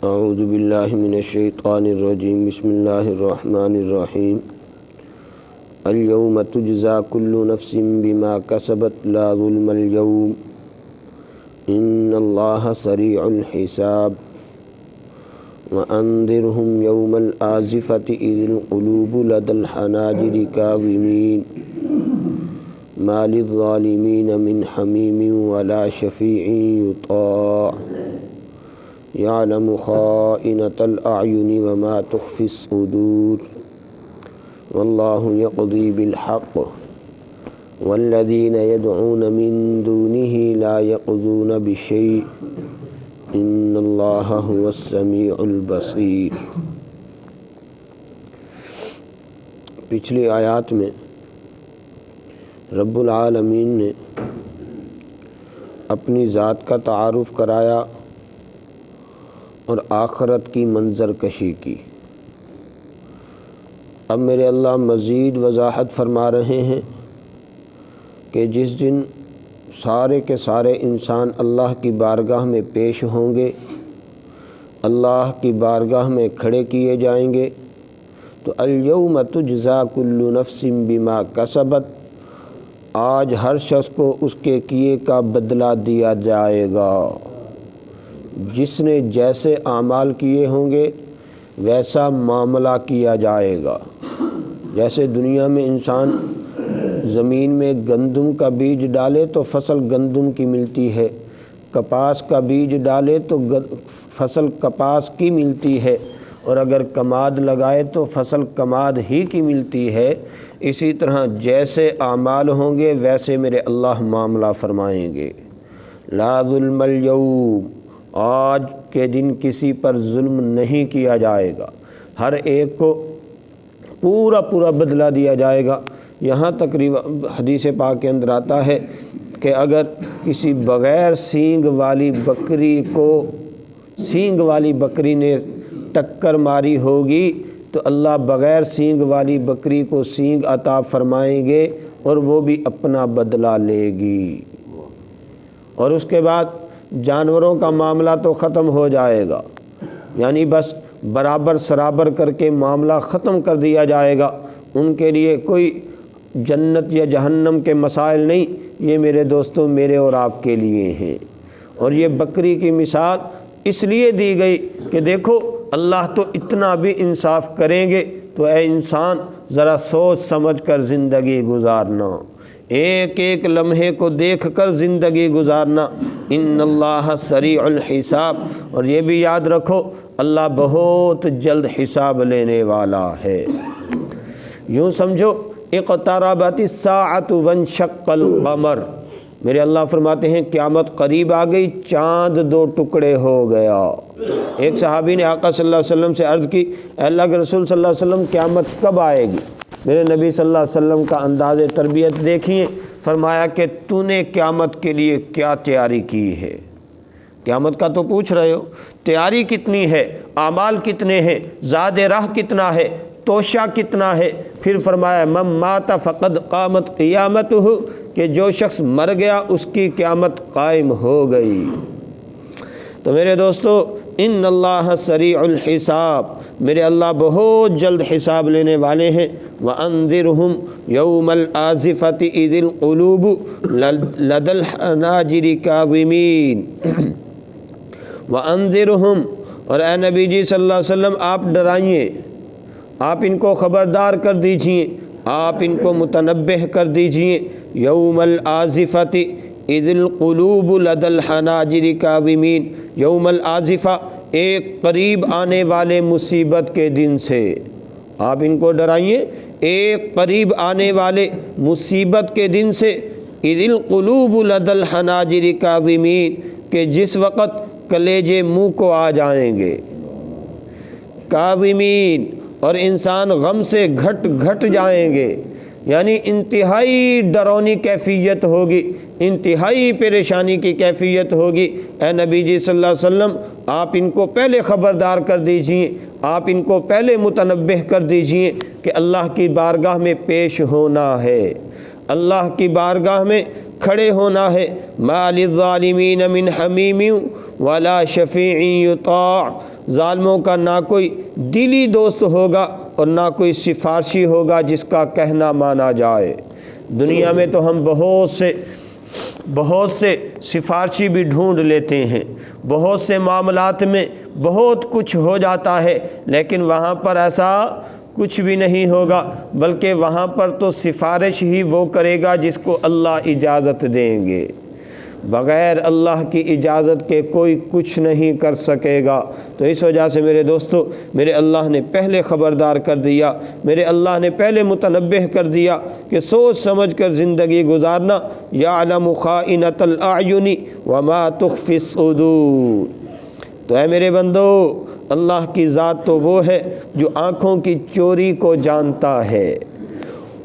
اعوذ باللہ من الشیطان الرجیم بسم اللہ الرحمن الرحیم اليوم تجزا کل نفس بما کسبت لا ظلم اليوم ان اللہ سریع الحساب وانذرهم یوم الآزفة اذ القلوب لدى الحناجر کاظمین ما للظالمین من حمیم ولا شفیع یطاع یعلم خائنة الأعین وما تخفی الصدور واللہ یقضی بالحق والذین یدعون من دونہ لا یقضون بشیء ان اللہ هو السمیع البصیر۔ پچھلی آیات میں رب العالمین نے اپنی ذات کا تعارف کرایا اور آخرت کی منظر کشی کی۔ اب میرے اللہ مزید وضاحت فرما رہے ہیں کہ جس دن سارے کے سارے انسان اللہ کی بارگاہ میں پیش ہوں گے، اللہ کی بارگاہ میں کھڑے کیے جائیں گے، تو الیوم تجزا کل نفس بما کسبت، آج ہر شخص کو اس کے کیے کا بدلہ دیا جائے گا۔ جس نے جیسے اعمال کیے ہوں گے ویسا معاملہ کیا جائے گا۔ جیسے دنیا میں انسان زمین میں گندم کا بیج ڈالے تو فصل گندم کی ملتی ہے، کپاس کا بیج ڈالے تو فصل کپاس کی ملتی ہے، اور اگر کماد لگائے تو فصل کماد ہی کی ملتی ہے۔ اسی طرح جیسے اعمال ہوں گے ویسے میرے اللہ معاملہ فرمائیں گے۔ لا ظلم اليوم، آج کے دن کسی پر ظلم نہیں کیا جائے گا، ہر ایک کو پورا بدلہ دیا جائے گا۔ یہاں تقریباً حدیث پاک کے اندر آتا ہے کہ اگر کسی بغیر سینگ والی بکری کو سینگ والی بکری نے ٹکر ماری ہوگی تو اللہ بغیر سینگ والی بکری کو سینگ عطا فرمائیں گے اور وہ بھی اپنا بدلہ لے گی، اور اس کے بعد جانوروں کا معاملہ تو ختم ہو جائے گا، یعنی بس برابر سرابر کر کے معاملہ ختم کر دیا جائے گا۔ ان کے لیے کوئی جنت یا جہنم کے مسائل نہیں، یہ میرے دوستوں میرے اور آپ کے لیے ہیں۔ اور یہ بکری کی مثال اس لیے دی گئی کہ دیکھو اللہ تو اتنا بھی انصاف کریں گے، تو اے انسان ذرا سوچ سمجھ کر زندگی گزارنا، ایک ایک لمحے کو دیکھ کر زندگی گزارنا۔ ان اللہ سریع الحساب، اور یہ بھی یاد رکھو اللہ بہت جلد حساب لینے والا ہے۔ یوں سمجھو اقتربت الساعۃ وانشق القمر، میرے اللہ فرماتے ہیں قیامت قریب آ گئی، چاند دو ٹکڑے ہو گیا۔ ایک صحابی نے آقا صلی اللہ علیہ وسلم سے عرض کی، اے اللہ کے رسول صلی اللہ علیہ وسلم قیامت کب آئے گی؟ میرے نبی صلی اللہ علیہ وسلم کا انداز تربیت دیکھیے، فرمایا کہ تو نے قیامت کے لیے کیا تیاری کی ہے؟ قیامت کا تو پوچھ رہے ہو، تیاری کتنی ہے، اعمال کتنے ہیں، زاد راہ کتنا ہے، توشہ کتنا ہے؟ پھر فرمایا من مات فقد قامت قیامتہ، کہ جو شخص مر گیا اس کی قیامت قائم ہو گئی۔ تو میرے دوستو ان اللہ سریع الحساب، میرے اللہ بہت جلد حساب لینے والے ہیں۔ وَأَنذِرْهُمْ يَوْمَ الْآزِفَةِ إِذِ الْقُلُوبُ لَدَى الْحَنَاجِرِ كَاظِمِينَ وَأَنذِرْهُمْ، اور اے نبی جی صلی اللہ علیہ وسلم آپ ڈرائیے، آپ ان کو خبردار کر دیجئے، آپ ان کو متنبہ کر دیجئے۔ یوم الآزفۃ اذ القلوب لدى الحناجر کاظمین، یوم الآزفہ ایک قریب آنے والے مصیبت کے دن سے آپ ان کو ڈرائیے، ایک قریب آنے والے مصیبت کے دن سے۔ اذ القلوب لدى الحناجر کاظمین، کہ جس وقت کلیجے منہ کو آ جائیں گے، کاظمین، اور انسان غم سے گھٹ جائیں گے، یعنی انتہائی ڈرونی کیفیت ہوگی، انتہائی پریشانی کی کیفیت ہوگی۔ اے نبی جی صلی اللہ علیہ وسلم آپ ان کو پہلے خبردار کر دیجئے، آپ ان کو پہلے متنبہ کر دیجئے کہ اللہ کی بارگاہ میں پیش ہونا ہے، اللہ کی بارگاہ میں کھڑے ہونا ہے۔ ما للظالمین من حمیم ولا شفیع یطاع ظالموں کا نہ کوئی دلی دوست ہوگا اور نہ کوئی سفارشی ہوگا جس کا کہنا مانا جائے۔ دنیا میں تو ہم بہت سے سفارشی بھی ڈھونڈ لیتے ہیں، بہت سے معاملات میں بہت کچھ ہو جاتا ہے، لیکن وہاں پر ایسا کچھ بھی نہیں ہوگا، بلکہ وہاں پر تو سفارش ہی وہ کرے گا جس کو اللہ اجازت دیں گے۔ بغیر اللہ کی اجازت کے کوئی کچھ نہیں کر سکے گا۔ تو اس وجہ سے میرے دوستو، میرے اللہ نے پہلے خبردار کر دیا، میرے اللہ نے پہلے متنبہ کر دیا کہ سوچ سمجھ کر زندگی گزارنا۔ یعلم خائنۃ الاعین وما تخفی الصدور۔ تو اے میرے بندو، اللہ کی ذات تو وہ ہے جو آنکھوں کی چوری کو جانتا ہے،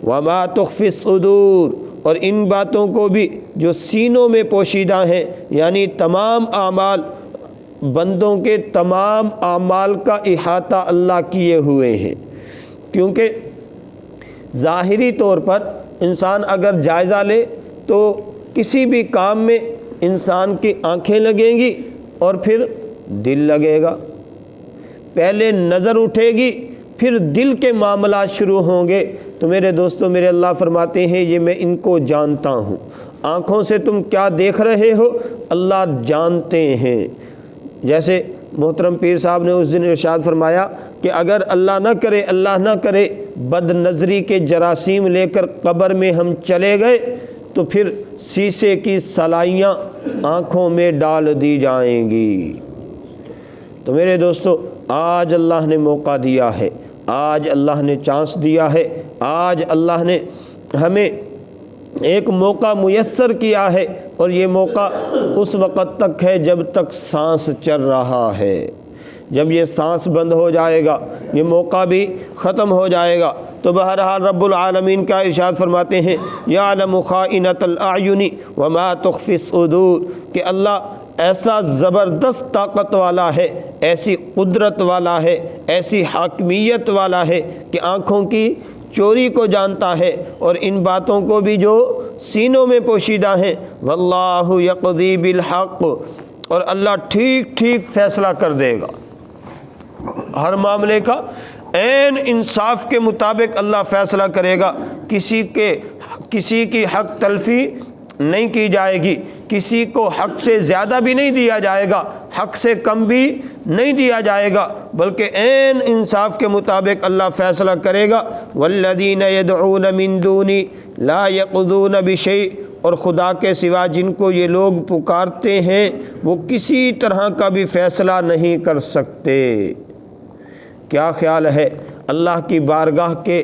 وما تخفی الصدور، اور ان باتوں کو بھی جو سینوں میں پوشیدہ ہیں، یعنی تمام اعمال، بندوں کے تمام اعمال کا احاطہ اللہ کیے ہوئے ہیں۔ کیونکہ ظاہری طور پر انسان اگر جائزہ لے تو کسی بھی کام میں انسان کی آنکھیں لگیں گی اور پھر دل لگے گا، پہلے نظر اٹھے گی پھر دل کے معاملات شروع ہوں گے۔ تو میرے دوستو، میرے اللہ فرماتے ہیں یہ میں ان کو جانتا ہوں۔ آنکھوں سے تم کیا دیکھ رہے ہو اللہ جانتے ہیں۔ جیسے محترم پیر صاحب نے اس دن ارشاد فرمایا کہ اگر اللہ نہ کرے بد نظری کے جراثیم لے کر قبر میں ہم چلے گئے تو پھر شیشے کی سلائیاں آنکھوں میں ڈال دی جائیں گی۔ تو میرے دوستو، آج اللہ نے موقع دیا ہے، آج اللہ نے چانس دیا ہے، آج اللہ نے ہمیں ایک موقع میسر کیا ہے، اور یہ موقع اس وقت تک ہے جب تک سانس چل رہا ہے۔ جب یہ سانس بند ہو جائے گا یہ موقع بھی ختم ہو جائے گا۔ تو بہرحال رب العالمین کا ارشاد فرماتے ہیں یعلم خائنۃ الاعین وما تخفی الصدور، کہ اللہ ایسا زبردست طاقت والا ہے، ایسی قدرت والا ہے، ایسی حاکمیت والا ہے کہ آنکھوں کی چوری کو جانتا ہے اور ان باتوں کو بھی جو سینوں میں پوشیدہ ہیں۔ واللہ یقضی بالحق، اور اللہ ٹھیک ٹھیک فیصلہ کر دے گا، ہر معاملے کا عین انصاف کے مطابق اللہ فیصلہ کرے گا۔ کسی کی حق تلفی نہیں کی جائے گی، کسی کو حق سے زیادہ بھی نہیں دیا جائے گا، حق سے کم بھی نہیں دیا جائے گا، بلکہ عین انصاف کے مطابق اللہ فیصلہ کرے گا۔ والذین یدعون من دونی لا یقضون بشیء، اور خدا کے سوا جن کو یہ لوگ پکارتے ہیں وہ کسی طرح کا بھی فیصلہ نہیں کر سکتے۔ کیا خیال ہے، اللہ کی بارگاہ کے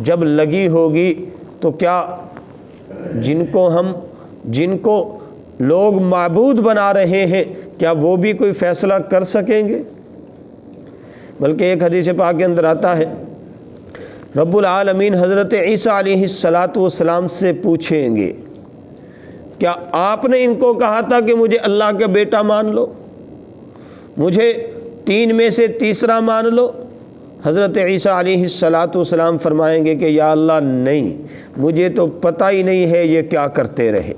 جب لگی ہوگی تو کیا جن کو لوگ معبود بنا رہے ہیں کیا وہ بھی کوئی فیصلہ کر سکیں گے؟ بلکہ ایک حدیث پاک کے اندر آتا ہے رب العالمین حضرت عیسیٰ علیہ السلام سے پوچھیں گے کیا آپ نے ان کو کہا تھا کہ مجھے اللہ کا بیٹا مان لو، مجھے تین میں سے تیسرا مان لو؟ حضرت عیسیٰ علیہ السلام فرمائیں گے کہ یا اللہ نہیں، مجھے تو پتہ ہی نہیں ہے یہ کیا کرتے رہے،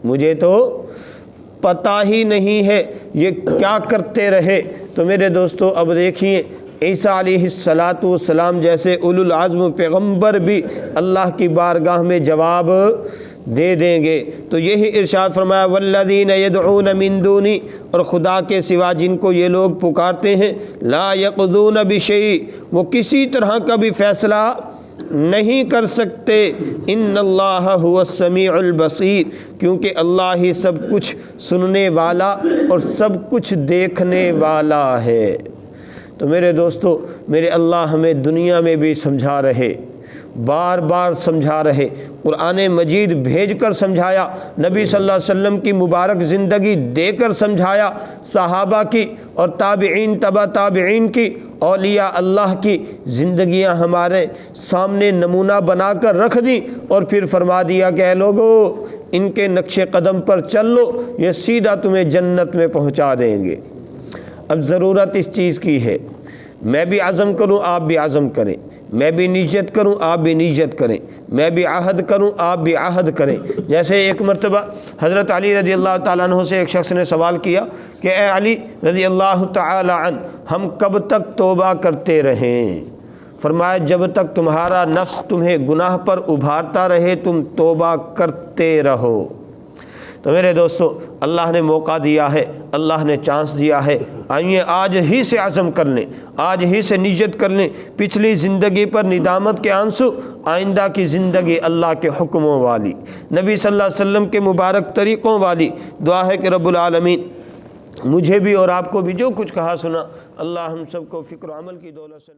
مجھے تو پتہ ہی نہیں ہے یہ کیا کرتے رہے۔ تو میرے دوستو اب دیکھیے عیسیٰ علیہ السلام جیسے اولو العزم پیغمبر بھی اللہ کی بارگاہ میں جواب دے دیں گے۔ تو یہی ارشاد فرمایا والذین یدعون من دونی، اور خدا کے سوا جن کو یہ لوگ پکارتے ہیں لا یقضون بشیء، وہ کسی طرح کا بھی فیصلہ نہیں کر سکتے۔ ان اللہ هو السمیع البصیر، کیونکہ اللہ ہی سب کچھ سننے والا اور سب کچھ دیکھنے والا ہے۔ تو میرے دوستو، میرے اللہ ہمیں دنیا میں بھی سمجھا رہے، بار بار سمجھا رہے، قرآن مجید بھیج کر سمجھایا، نبی صلی اللہ علیہ وسلم کی مبارک زندگی دے کر سمجھایا، صحابہ کی اور تابعین تبع تابعین کی، اولیاء اللہ کی زندگیاں ہمارے سامنے نمونہ بنا کر رکھ دیں، اور پھر فرما دیا کہ اے لوگو ان کے نقش قدم پر چل لو، یہ سیدھا تمہیں جنت میں پہنچا دیں گے۔ اب ضرورت اس چیز کی ہے میں بھی عزم کروں، آپ بھی عزم کریں، میں بھی نیت کروں آپ بھی نیت کریں، میں بھی عہد کروں آپ بھی عہد کریں۔ جیسے ایک مرتبہ حضرت علی رضی اللہ تعالیٰ عنہ سے ایک شخص نے سوال کیا کہ اے علی رضی اللہ تعالیٰ عنہ، ہم کب تک توبہ کرتے رہیں؟ فرمایا جب تک تمہارا نفس تمہیں گناہ پر ابھارتا رہے تم توبہ کرتے رہو۔ تو میرے دوستو، اللہ نے موقع دیا ہے، اللہ نے چانس دیا ہے، آئیے آج ہی سے عزم کر لیں، آج ہی سے نیت کر لیں، پچھلی زندگی پر ندامت کے آنسو، آئندہ کی زندگی اللہ کے حکموں والی، نبی صلی اللہ علیہ وسلم کے مبارک طریقوں والی۔ دعا ہے کہ رب العالمین مجھے بھی اور آپ کو بھی جو کچھ کہا سنا، اللہ ہم سب کو فکر و عمل کی دولت سے